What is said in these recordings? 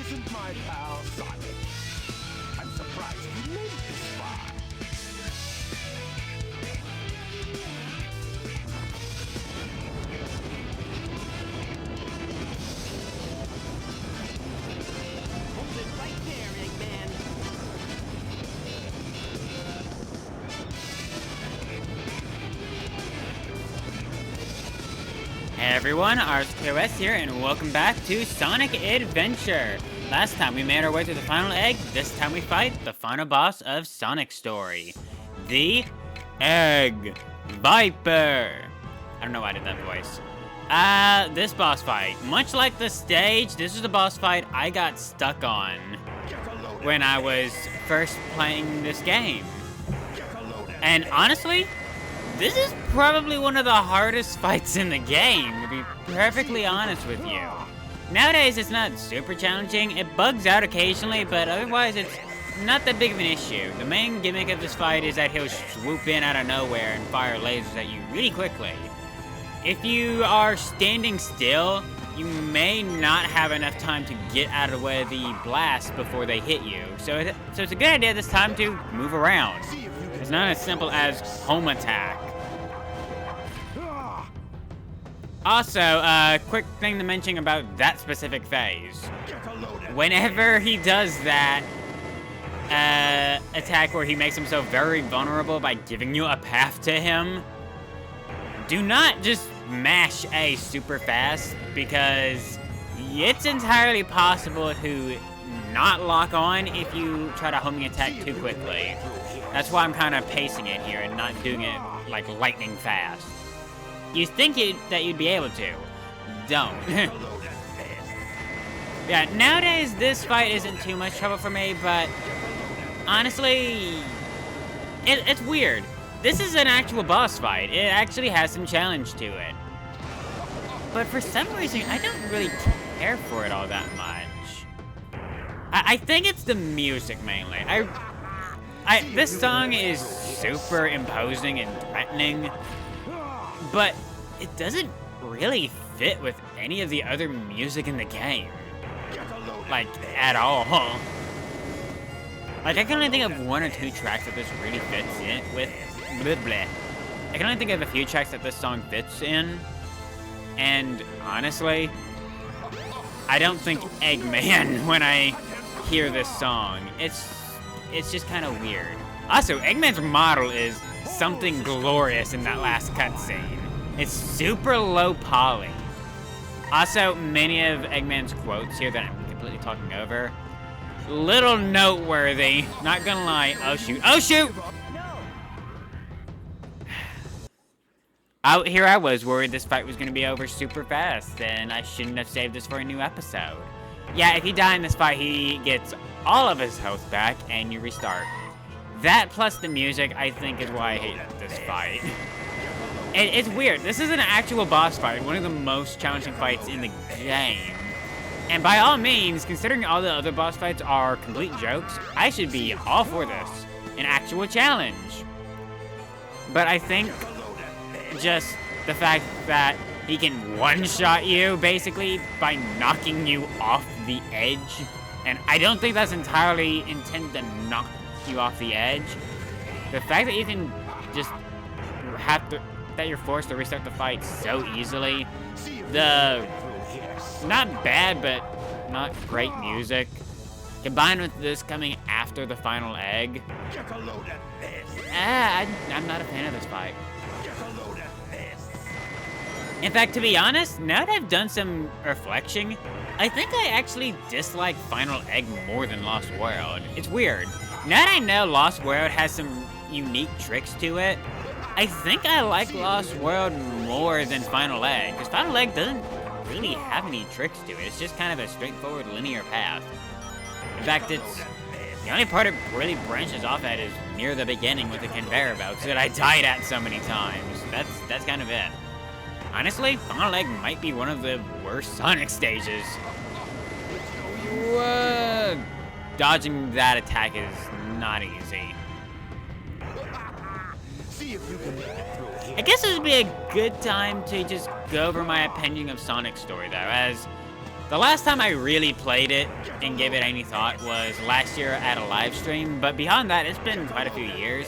isn't my pal Sonic. I'm surprised you made it this far. Hold it right there, Eggman. Hey everyone, RSKOS here, and welcome back to Sonic Adventure. Last time we made our way to the final egg, this time we fight the final boss of Sonic's story, the Egg Viper. I don't know why I did that voice. This boss fight, much like the stage, this is the boss fight I got stuck on when I was first playing this game. And honestly, this is probably one of the hardest fights in the game, to be perfectly honest with you. Nowadays, it's not super challenging. It bugs out occasionally, but otherwise, it's not that big of an issue. The main gimmick of this fight is that he'll swoop in out of nowhere and fire lasers at you really quickly. If you are standing still, you may not have enough time to get out of the way of the blast before they hit you. So it's a good idea this time to move around. It's not as simple as home attack. Also, quick thing to mention about that specific phase. Whenever he does that attack where he makes himself very vulnerable by giving you a path to him, do not just mash A super fast, because it's entirely possible to not lock on if you try to homing attack too quickly. That's why I'm kind of pacing it here and not doing it like lightning fast. You think that you'd be able to. Don't. Yeah, nowadays this fight isn't too much trouble for me, but honestly, it's weird. This is an actual boss fight. It actually has some challenge to it. But for some reason, I don't really care for it all that much. I think it's the music mainly. This song is super imposing and threatening, but it doesn't really fit with any of the other music in the game. Like, at all. Like, I can only think of one or two tracks that this really fits in with. Blah, blah. I can only think of a few tracks that this song fits in. And honestly, I don't think Eggman when I hear this song. It's just kind of weird. Also, Eggman's model is something glorious in that last cutscene. It's super low poly. Also, many of Eggman's quotes here that I'm completely talking over, little noteworthy, not gonna lie. Oh shoot, oh shoot! Here I was worried this fight was gonna be over super fast, and I shouldn't have saved this for a new episode. Yeah, if you die in this fight, he gets all of his health back, and you restart. That plus the music, I think, is why I hate this fight. It's weird. This is an actual boss fight, one of the most challenging fights in the game. And by all means, considering all the other boss fights are complete jokes, I should be all for this. An actual challenge. But I think just the fact that he can one-shot you, basically, by knocking you off the edge. And I don't think that's entirely intended to knock you off the edge. The fact that you can just that you're forced to restart the fight so easily. The not bad, but not great music, combined with this coming after the final egg. I'm not a fan of this fight. In fact, to be honest, now that I've done some reflection, I think I actually dislike Final Egg more than Lost World. It's weird. Now that I know Lost World has some unique tricks to it, I think I like Lost World more than Final Egg, because Final Egg doesn't really have any tricks to it. It's just kind of a straightforward linear path. In fact, the only part it really branches off at is near the beginning with the conveyor belts that I died at so many times. That's kind of it. Honestly, Final Egg might be one of the worst Sonic stages. Whoa. Dodging that attack is not easy. I guess this would be a good time to just go over my opinion of Sonic's story, though, as The last time I really played it and gave it any thought was last year at a live stream, but beyond that, it's been quite a few years.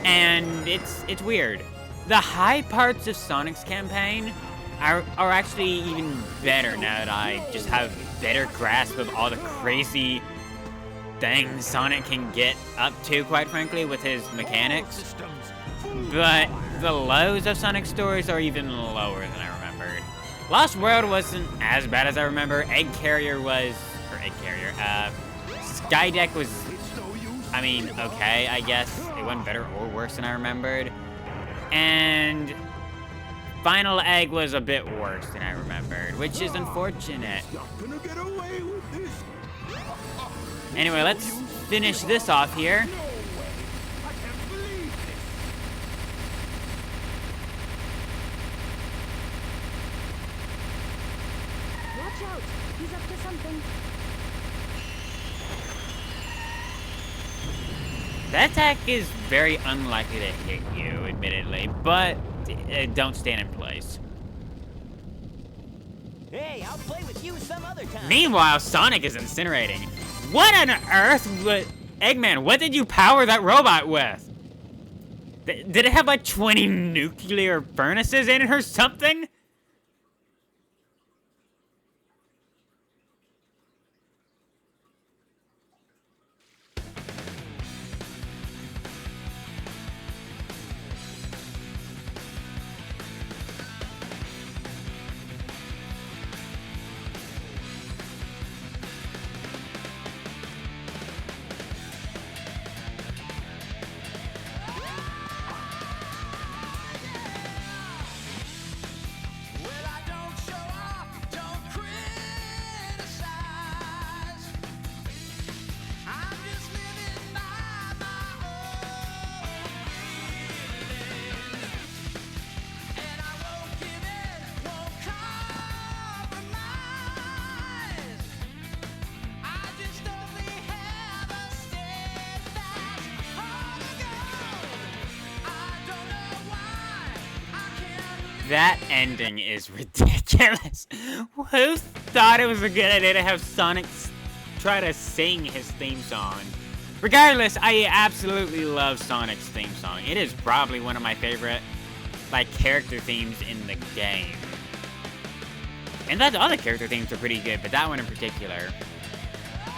And it's weird. The high parts of Sonic's campaign are actually even better now that I just have better grasp of all the crazy things Sonic can get up to, quite frankly, with his mechanics. Systems. But the lows of Sonic stories are even lower than I remembered. Lost World wasn't as bad as I remember. Egg Carrier was, Skydeck was, It's no use. I mean, okay, I guess. It wasn't better or worse than I remembered. And Final Egg was a bit worse than I remembered, which is unfortunate. Not gonna get away with this. Anyway, let's finish this off here. No way. I can't believe this. Watch out! He's up to something. That attack is very unlikely to hit you, admittedly, but don't stand in place. Hey, I'll play with you some other time. Meanwhile, Sonic is incinerating. What on earth? Eggman, what did you power that robot with? Did it have like 20 nuclear furnaces in it or something? That ending is ridiculous. Who thought it was a good idea to have Sonic try to sing his theme song? Regardless, I absolutely love Sonic's theme song. It is probably one of my favorite, like, character themes in the game. And the other character themes are pretty good, but that one in particular.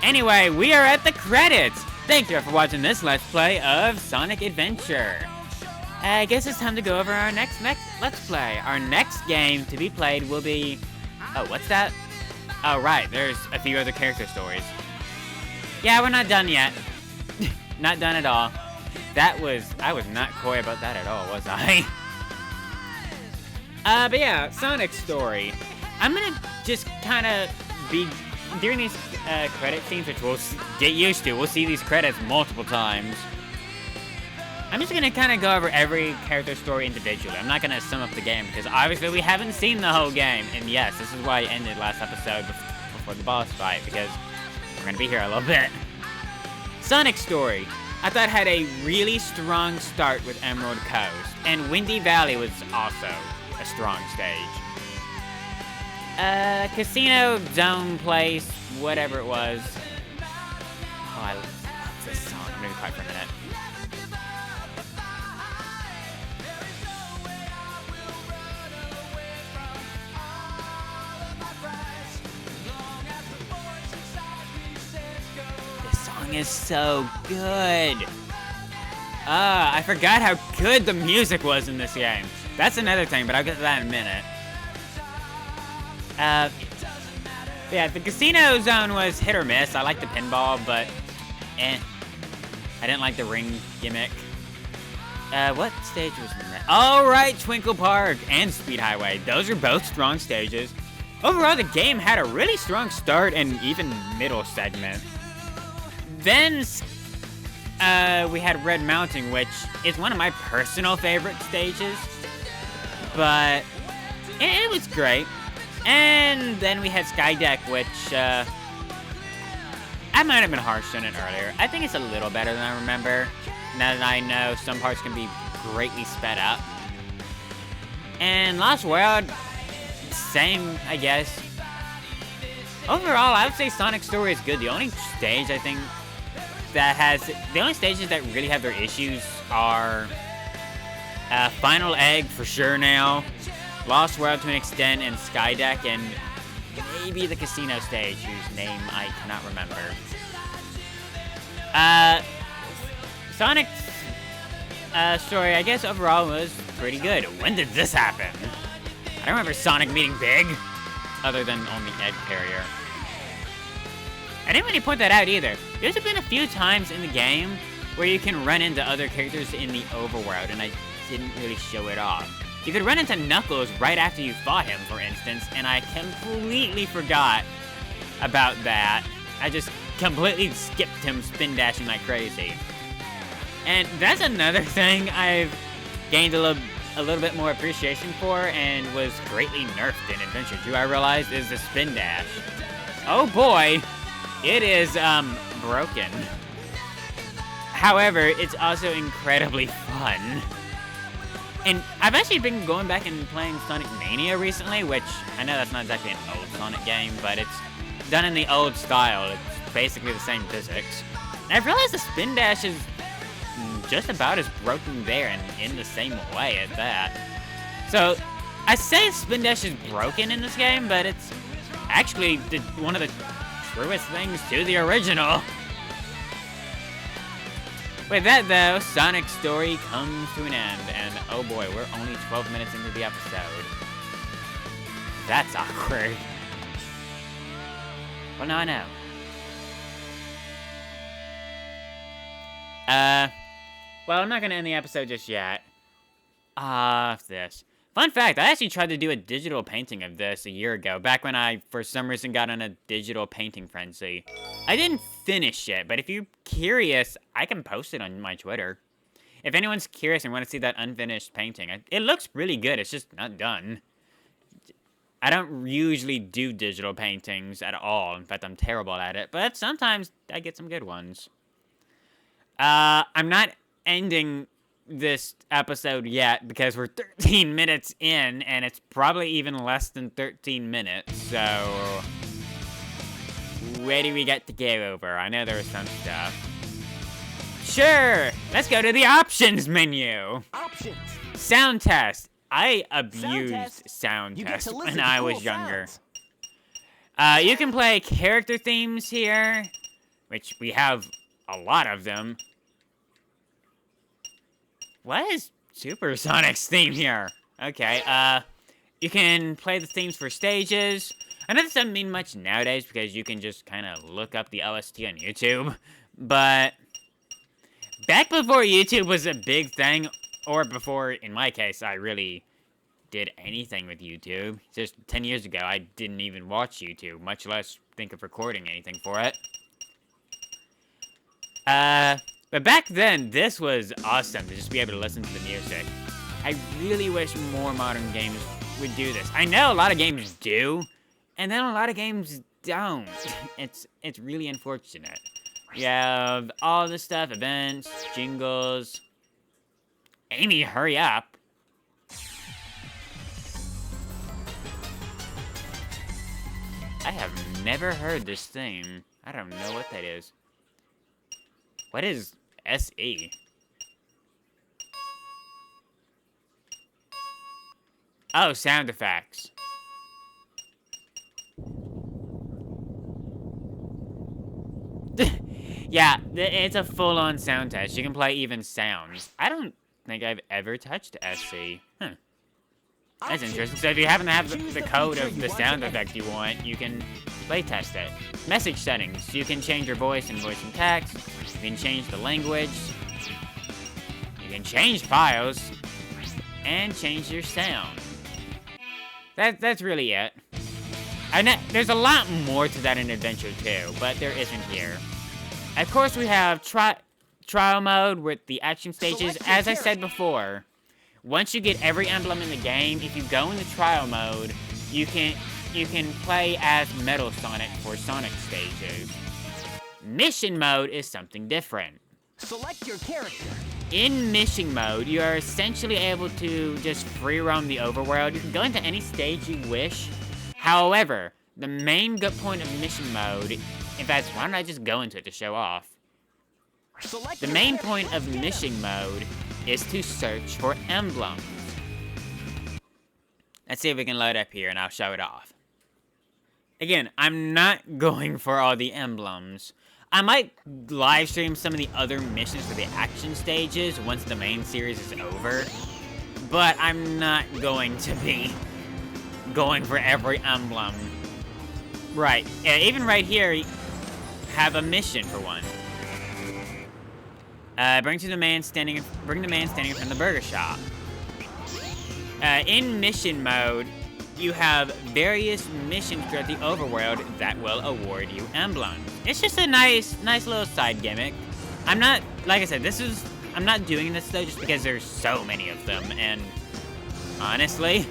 Anyway, we are at the credits. Thank you for watching this Let's Play of Sonic Adventure. I guess it's time to go over our next Let's Play. Our next game to be played will be... Oh, what's that? Oh, right, there's a few other character stories. Yeah, we're not done yet. Not done at all. I was not coy about that at all, was I? But yeah, Sonic's story. I'm gonna just kind of be... During these credit scenes, which we'll get used to, we'll see these credits multiple times. I'm just gonna kind of go over every character story individually. I'm not gonna sum up the game, because obviously we haven't seen the whole game. And yes, this is why I ended last episode before the boss fight, because we're gonna be here a little bit. Sonic's story. I thought had a really strong start with Emerald Coast, and Windy Valley was also a strong stage. Casino Zone Place, whatever it was. Oh, I love this song. I'm gonna be quiet for a minute. This song is so good. I forgot how good the music was in this game. That's another thing, but I'll get to that in a minute. Yeah, the Casino Zone was hit or miss. I liked the pinball, but I didn't like the ring gimmick. What stage was in that? All right, Twinkle Park and Speed Highway. Those are both strong stages. Overall, the game had a really strong start and even middle segment. Then we had Red Mountain, which is one of my personal favorite stages, but it was great. And then we had Skydeck, which I might have been harsh on it earlier. I think it's a little better than I remember, now that I know some parts can be greatly sped up. And Lost World, same, I guess. overall, I would say Sonic Story is good. The only stage I think that has... The only stages that really have their issues are... Final Egg, for sure now. Lost World to an extent, and Skydeck, and maybe the casino stage, whose name I cannot remember. Sonic's story, I guess, overall was pretty good. When did this happen? I don't remember Sonic meeting Big, other than on the egg carrier. I didn't really point that out either. There's been a few times in the game where you can run into other characters in the overworld, and I didn't really show it off. You could run into Knuckles right after you fought him, for instance, and I completely forgot about that. I just completely skipped him spin dashing like crazy. And that's another thing I've gained a little bit more appreciation for and was greatly nerfed in Adventure 2, I realized, is the spin dash. Oh boy, it is, broken. However, it's also incredibly fun. And I've actually been going back and playing Sonic Mania recently, which I know that's not exactly an old Sonic game, but it's done in the old style. It's basically the same physics. And I've realized the spin dash is just about as broken there and in the same way at that. So, I say spin dash is broken in this game, but it's actually one of the truest things to the original. With that, though, Sonic's story comes to an end, and oh boy, we're only 12 minutes into the episode. That's awkward. Well, now I know. Well, I'm not gonna end the episode just yet. This. Fun fact, I actually tried to do a digital painting of this a year ago, back when I, for some reason, got on a digital painting frenzy. I didn't finish it, but if you're curious, I can post it on my Twitter. If anyone's curious and want to see that unfinished painting, it looks really good, it's just not done. I don't usually do digital paintings at all, in fact, I'm terrible at it, but sometimes I get some good ones. I'm not ending this episode yet because we're 13 minutes in and it's probably even less than 13 minutes, so where do we get to go over? I know there was some stuff. Sure, let's go to the options menu. Options. Sound test. I abused test. sound You get test to listen when to I cool was younger. sounds. You can play character themes here, which we have a lot of them. What is Supersonic's theme here? Okay, you can play the themes for stages. I know this doesn't mean much nowadays because you can just kind of look up the OST on YouTube, but back before YouTube was a big thing, or before, in my case, I really did anything with YouTube. Just 10 years ago, I didn't even watch YouTube, much less think of recording anything for it. But back then, this was awesome to just be able to listen to the music. I really wish more modern games would do this. I know a lot of games do, and then a lot of games don't. It's really unfortunate. You have all this stuff, events, jingles. Amy, hurry up. I have never heard this theme. I don't know what that is. What is SE? Oh, sound effects. Yeah, it's a full-on sound test. You can play even sounds. I don't think I've ever touched SE. Huh. That's interesting. So if you happen to have the code of the sound effect you want, you can playtest it. Message settings. You can change your voice and voice and text. You can change the language. You can change files. And change your sound. That's really it. There's a lot more to that in Adventure 2, but there isn't here. Of course, we have trial mode with the action stages. As I said before, once you get every emblem in the game, if you go into trial mode, you can play as Metal Sonic for Sonic stages. Mission mode is something different. Select your character. In mission mode, you are essentially able to just free roam the overworld. You can go into any stage you wish. However, The main good point of mission mode, in fact, why don't I just go into it to show off? Select The your main character. point of mission mode is to search for emblems. Let's see if we can load up here and I'll show it off. Again, I'm not going for all the emblems. I might live stream some of the other missions for the action stages once the main series is over. But I'm not going to be going for every emblem. Right, yeah, even right here, have a mission for one. Bring the man standing in front of the burger shop. In mission mode, you have various missions throughout the overworld that will award you emblems. It's just a nice little side gimmick. I'm not, like I said, I'm not doing this though just because there's so many of them, and honestly,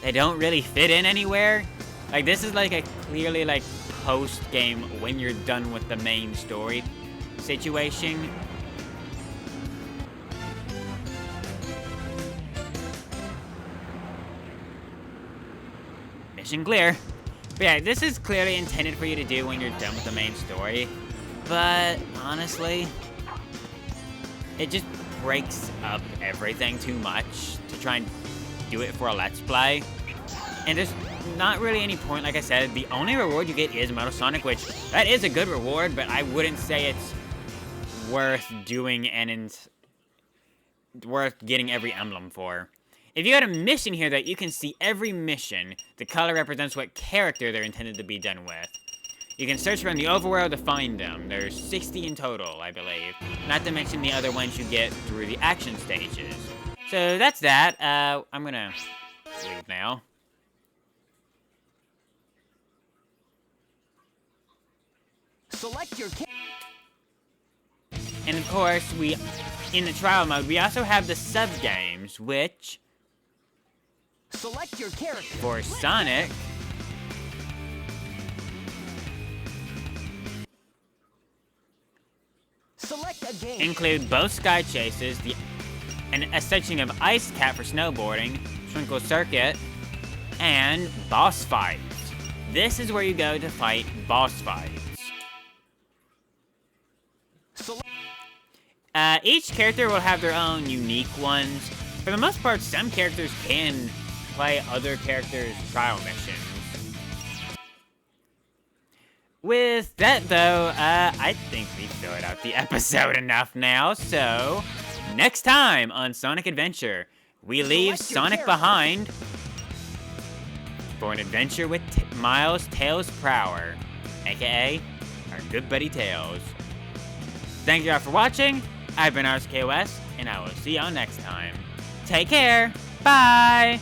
they don't really fit in anywhere. Like, this is like a clearly like post-game when you're done with the main story situation. Mission clear. But yeah, this is clearly intended for you to do when you're done with the main story. But honestly, it just breaks up everything too much to try and do it for a Let's Play. And there's not really any point, like I said. The only reward you get is Metal Sonic, which, that is a good reward, but I wouldn't say it's worth doing and worth getting every emblem for. If you had a mission here that you can see every mission, the color represents what character they're intended to be done with. You can search around the overworld to find them. There's 60 in total, I believe. Not to mention the other ones you get through the action stages. So that's that. I'm gonna leave now. Select your character. And of course, in the trial mode, we also have the sub-games, which, Select your character. for Sonic, Select a game. include both Sky Chases, a section of Ice Cat for snowboarding, Twinkle Circuit, and boss fights. This is where you go to fight boss fights. Select Each character will have their own unique ones. For the most part, some characters can play other characters' trial missions. With that, though, I think we filled out the episode enough now, so next time on Sonic Adventure, we leave Select your Sonic character. behind for an adventure with Miles Tails Prower, aka our good buddy Tails. Thank you all for watching. I've been RSKOS, and I will see y'all next time. Take care. Bye.